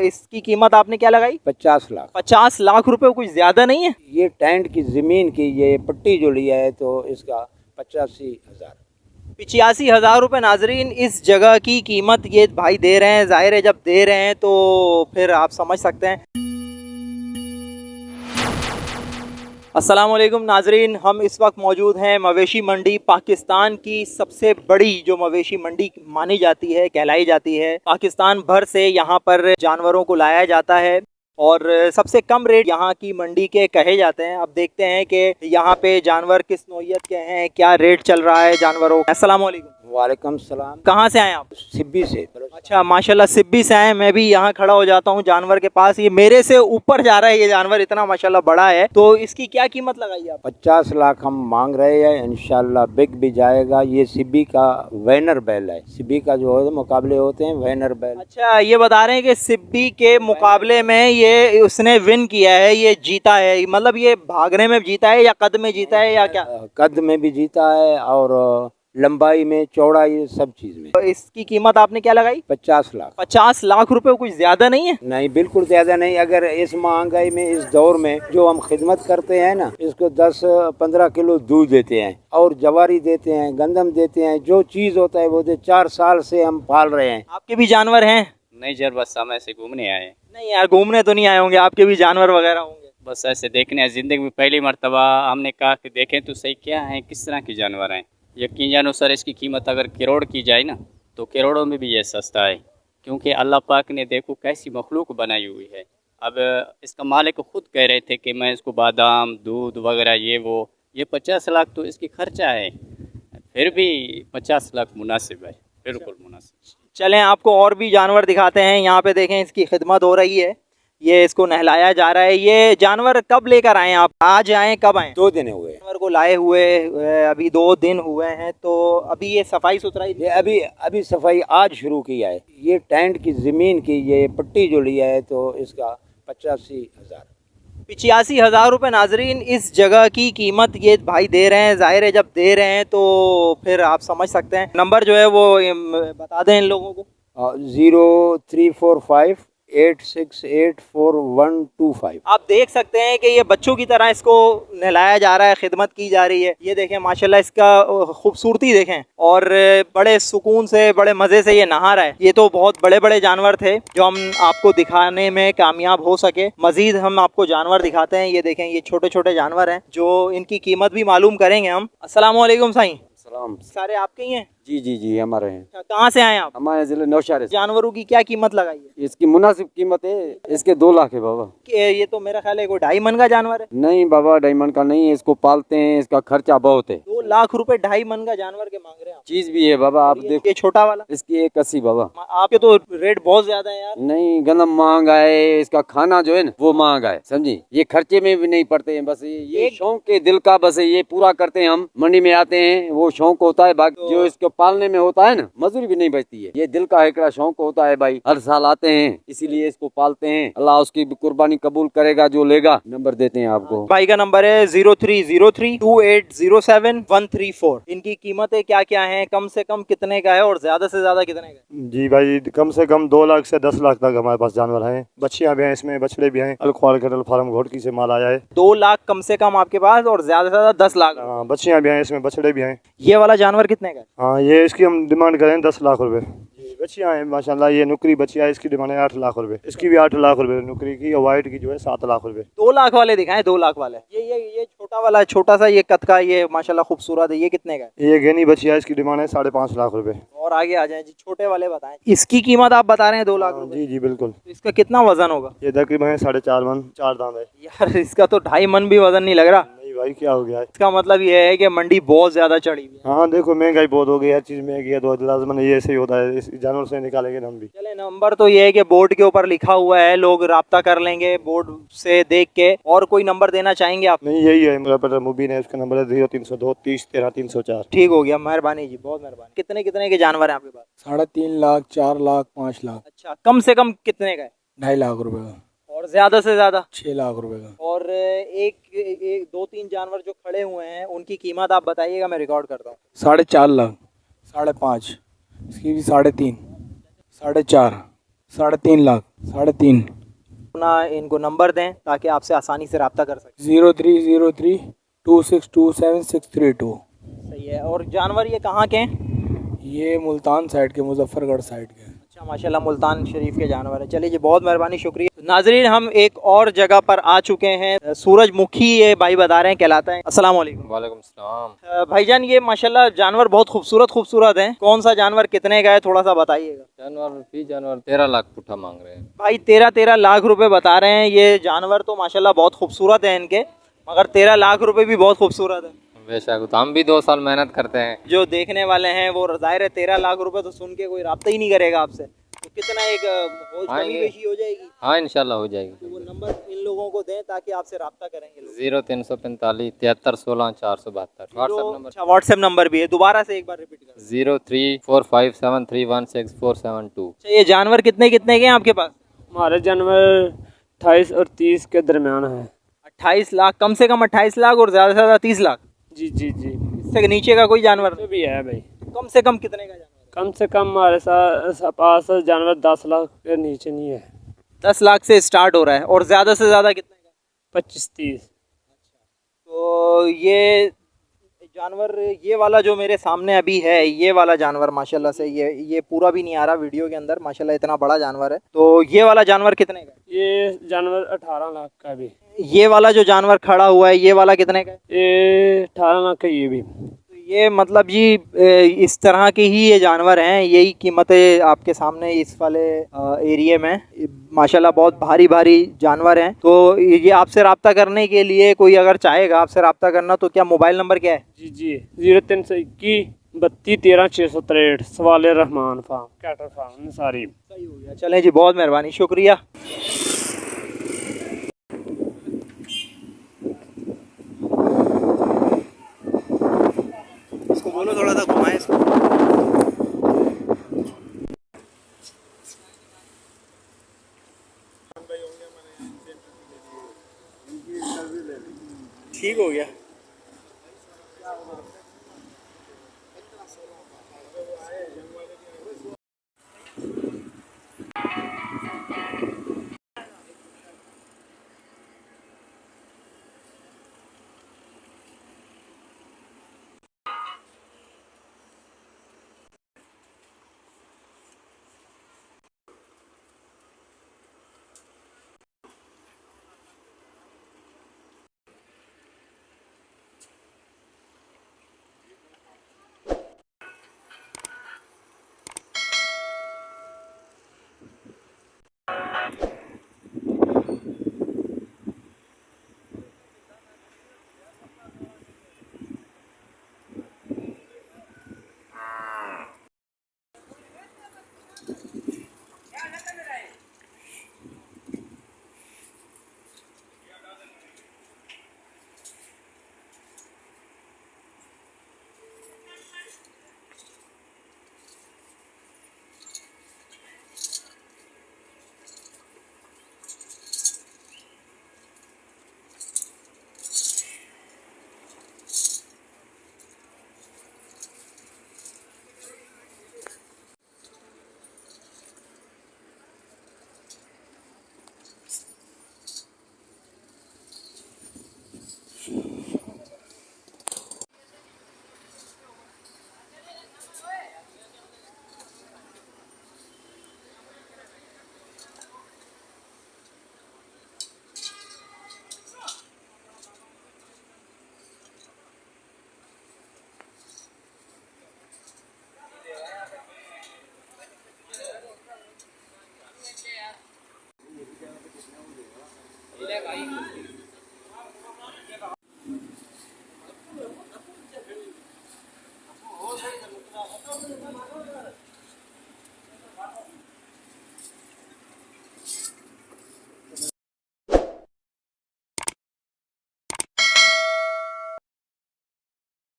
इसकी कीमत आपने क्या लगाई? 50 लाख। 50 लाख रुपए, कुछ ज्यादा नहीं है? ये टेंट की जमीन की ये पट्टी जो लिया है तो इसका 85,000। 85,000 रुपए नाजरीन इस जगह की कीमत ये भाई दे रहे हैं। जाहिर है जब दे रहे हैं तो फिर आप समझ सकते हैं। अस्सलामुअलैकुम नाजरीन, हम इस वक्त मौजूद हैं मवेशी मंडी, पाकिस्तान की सबसे बड़ी जो मवेशी मंडी मानी जाती है, कहलाई जाती है। पाकिस्तान भर से यहाँ पर जानवरों को लाया जाता है और सबसे कम रेट यहाँ की मंडी के कहे जाते हैं। अब देखते हैं कि यहाँ पे जानवर किस नौइयत के हैं, क्या रेट चल रहा है जानवरों का। अस्सलामुअलैकुम। वालेकुम सलाम। कहाँ से आए आप? सिब्बी से। अच्छा माशाल्लाह, सिब्बी से आए। मैं भी यहाँ खड़ा हो जाता हूँ जानवर के पास। ये मेरे से ऊपर जा रहा है, ये जानवर इतना माशाल्लाह बड़ा है। तो इसकी क्या कीमत लगाई आप? 50 लाख हम मांग रहे हैं, इंशाल्लाह बिक भी जाएगा। ये सिब्बी का वैनर बैल है। सिब्बी का जो है मुकाबले होते हैं वैनर बैल। अच्छा, ये बता रहे हैं कि सिब्बी के मुकाबले में ये उसने विन किया है, ये जीता है। मतलब ये भागने में जीता है या कद में जीता है या क्या? कद में भी जीता है और लंबाई में, चौड़ाई, सब चीज में। तो इसकी कीमत आपने क्या लगाई? 50 लाख। 50 लाख रुपए, कुछ ज्यादा नहीं है? नहीं, बिल्कुल ज्यादा नहीं। अगर इस महंगाई में, इस दौर में जो हम खिदमत करते हैं ना, इसको 10-15 किलो दूध देते हैं और जवारी देते हैं, गंदम देते हैं, जो चीज होता है वो 4 साल से हम पाल रहे हैं। आपके भी जानवर हैं? नहीं सर, बस हम ऐसे घूमने आए। नहीं यार, घूमने तो नहीं आए होंगे, आपके भी जानवर वगैरह होंगे। बस ऐसे देखने, जिंदगी में पहली मर्तबा हमने कहा कि देखें तो सही क्या है, किस तरह के जानवर हैं। यकीन जानो सर, इसकी कीमत अगर करोड़ की जाए ना तो करोड़ों में भी ये सस्ता है, क्योंकि अल्लाह पाक ने देखो कैसी मखलूक बनाई हुई है। अब इसका मालिक खुद कह रहे थे कि मैं इसको बादाम, दूध वगैरह ये 50 लाख तो इसकी खर्चा है, फिर भी 50 लाख मुनासिब है, बिल्कुल मुनासिब। चलें आपको और भी जानवर दिखाते हैं। यहाँ पे देखें, इसकी खिदमत हो रही है, ये इसको नहलाया जा रहा है। ये जानवर कब लेकर आए आप? आज आए, कब आए? 2 दिन हुए जानवर को लाए हुए अभी 2 दिन हुए हैं। तो अभी ये सफाई सुथराई, ये अभी सफाई आज शुरू किया है। ये टेंट की जमीन की ये पट्टी जो लिया है तो इसका 85,000। 85,000 रुपये नाजरीन इस जगह की कीमत ये भाई दे रहे हैं। जाहिर है जब दे रहे हैं तो फिर आप समझ सकते हैं। नंबर जो है वो बता दें इन लोगों को। 0345868125। आप देख सकते हैं कि ये बच्चों की तरह इसको नहलाया जा रहा है, खिदमत की जा रही है। ये देखें माशाल्लाह, इसका खूबसूरती देखें और बड़े सुकून से, बड़े मज़े से ये नहा रहा है। ये तो बहुत बड़े बड़े जानवर थे जो हम आपको दिखाने में कामयाब हो सके। मजीद हम आपको जानवर दिखाते हैं। ये देखें, ये छोटे छोटे जानवर हैं जो इनकी कीमत भी मालूम करेंगे हम। अस्सलाम वालेकुम साईं। सलाम। सारे आपके ही हैं? जी हमारे हैं। कहाँ से आए आप? हमारे जिले नौशहरे से। जानवरों की क्या कीमत लगाई है? इसकी मुनासिब कीमत है, इसके 2 लाख है बाबा। ये तो मेरा ख्याल है कोई 2.5 मन का जानवर है। नहीं बाबा, डायमंड का नहीं है, इसको पालते हैं, इसका खर्चा बहुत है। 2 लाख रुपए 2.5 मन का जानवर के मांग रहे हैं आप? चीज भी है बाबा, आप देखो। ये छोटा वाला इसकी 81 बाबा। आपके तो रेट बहुत ज्यादा है यार। नहीं, गंदम महंगा है, इसका खाना जो है ना वो महंगा है, समझी। ये खर्चे में भी नहीं पड़ते हैं, बस ये शौक के दिल का, बस ये पूरा करते हैं। हम मंडी में आते हैं, वो शौक होता है। बाकी जो इसको पालने में होता है ना, मजदूरी भी नहीं बचती है। ये दिल का एक शौक होता है भाई, हर साल आते हैं इसीलिए इसको पालते हैं। अल्लाह उसकी कुर्बानी कबूल करेगा, जो लेगा। नंबर देते हैं आपको। भाई का नंबर है 03032807-134। इनकी कीमतें क्या क्या हैं, कम से कम कितने का है और ज्यादा से ज्यादा कितने का? जी भाई, कम से कम 2 लाख से 10 लाख तक हमारे पास जानवर हैं। बच्चियां भी हैं, इसमें बछड़े भी हैं। अलख्वाल कैटल फार्म घोटकी से माल आया है। 2 लाख कम से कम आपके पास और ज्यादा से ज्यादा 10 लाख? हाँ, बच्चियां भी हैं, इसमें बछड़े भी हैं। ये वाला जानवर कितने का है? हाँ, ये इसकी हम डिमांड करें 10 लाख रुपए। बच्चियां हैं माशाल्लाह। ये नुकरी बच्चियां, इसकी डिमांड है 8 लाख रुपए। इसकी भी 8 लाख रुपए नुकरी की, और वाइट की जो है 7 लाख रुपए। 2 लाख वाले दिखाएं, 2 लाख वाले। ये छोटा वाला, छोटा सा ये कद का, ये माशाल्लाह खूबसूरत है। ये कितने का है? ये गेनी बच्चिया, इसकी डिमांड है 5.5 लाख रुपए। और आगे आ जाए जी, छोटे वाले बताएं। इसकी कीमत आप बता रहे हैं 2 लाख रुपए? जी बिल्कुल। तो इसका कितना वजन होगा? ये तकरीबन 4.5 मन, 4 दांत है। यार इसका तो 2.5 मन भी वजन नहीं लग रहा। नहीं भाई, क्या हो गया है? इसका मतलब ये है कि मंडी बहुत ज्यादा चढ़ी हुई है। हाँ देखो, महंगाई बहुत हो गई, हर चीज महंगी है तो लाजमन ये ऐसे ही होता है। इस जानवर से निकालेंगे हम भी। चले, नंबर तो ये है कि बोर्ड के ऊपर लिखा हुआ है, लोग राब्ता कर लेंगे बोर्ड से देख के। और कोई नंबर देना चाहेंगे आप? नहीं, यही है मेरा बेटा मुबीन है, उसका नंबर है 0302 30 13 304। ठीक हो गया, मेहरबानी जी, बहुत मेहरबानी। कितने कितने के जानवर हैं आपके पास? 3.5 लाख, 4 लाख, 5 लाख। अच्छा, कम से कम कितने का है? 2.5 लाख रुपए का। और ज्यादा से ज्यादा? 6 लाख रुपए का। और एक 2-3 जानवर जो खड़े हुए हैं उनकी कीमत आप बताइएगा, मैं रिकॉर्ड करता हूँ। 4.5 लाख, 5.5, इसकी भी 3.5, 4.5, 3.5 लाख 3.5। अपना इनको नंबर दें ताकि आपसे आसानी से रब्ता कर सकें। 0303-2627632। सही है। और जानवर ये कहाँ के हैं? ये मुल्तान साइड के, मुजफ्फरगढ़ साइड के। अच्छा माशाल्लाह, मुल्तान शरीफ के जानवर है। चलिए जी, बहुत मेहरबानी, शुक्रिया। नाजरीन, हम एक और जगह पर आ चुके हैं। सूरजमुखी ये भाई बता रहे हैं, कहलाता है। अस्सलाम वालेकुम। वालेकुम सलाम। भाईजान, ये माशाल्लाह जानवर बहुत खूबसूरत हैं। कौन सा जानवर कितने का है, थोड़ा सा बताइएगा। जानवर 13 लाख पुट्ठा मांग रहे हैं। भाई 13 लाख रुपए बता रहे हैं। ये जानवर तो माशाल्लाह बहुत खूबसूरत है इनके, मगर 13 लाख रुपए भी बहुत खूबसूरत है। बेशक, तो हम भी 2 साल मेहनत करते हैं। जो देखने वाले हैं वो जाहिर है 13 लाख रुपए तो सुन के कोई रब्ता ही नहीं करेगा आपसे। तो कितना एक हाँ, कमी ये- बेशी हो जाएगी। हाँ इंशाल्लाह हो जाएगी। तो वो नंबर इन लोगों को दें ताकि आपसे रब्ता करेंगे लोग। 0345 73 16 472 व्हाट्सएप नंबर। अच्छा, व्हाट्सएप नंबर भी है, दोबारा से एक बार रिपीट कर। 0345731642। अच्छा, ये जानवर कितने कितने के हैं आपके पास? हमारे जानवर 28 और 30 के दरमियान है। 28 लाख, कम से कम 28 लाख और ज़्यादा से ज़्यादा 30 लाख। जी जी जी, इससे नीचे का कोई जानवर तो भी है भाई। नहीं? कम से कम कितने का जानवर? कम से कम हमारे पास जानवर 10 लाख के नीचे नहीं है। 10 लाख से स्टार्ट हो रहा है। और ज़्यादा से ज़्यादा कितने का? 25-30। तो ये जानवर, ये वाला जो मेरे सामने अभी है, ये वाला जानवर माशाल्लाह से, ये पूरा भी नहीं आ रहा वीडियो के अंदर, माशाल्लाह इतना बड़ा जानवर है। तो ये वाला जानवर कितने का है? ये जानवर 18 लाख का भी। ये वाला जो जानवर खड़ा हुआ है, ये वाला कितने का है? ये 18 लाख का ये भी। तो ये मतलब जी इस तरह के ही ये जानवर हैं, यही कीमतें आपके सामने इस वाले एरिया में माशाल्लाह बहुत भारी भारी जानवर हैं। तो ये आपसे रब्ता करने के लिए कोई अगर चाहेगा आपसे रब्ता करना, तो क्या मोबाइल नंबर क्या है? जी जी, 0321 32 13 663। सवाल रहमान फार्म, कैटल फार्म सारी। सही हो गया। चलें जी, बहुत मेहरबानी, शुक्रिया। इसको बोलो थोड़ा सा घुमाएं इसको। ठीक हो गया।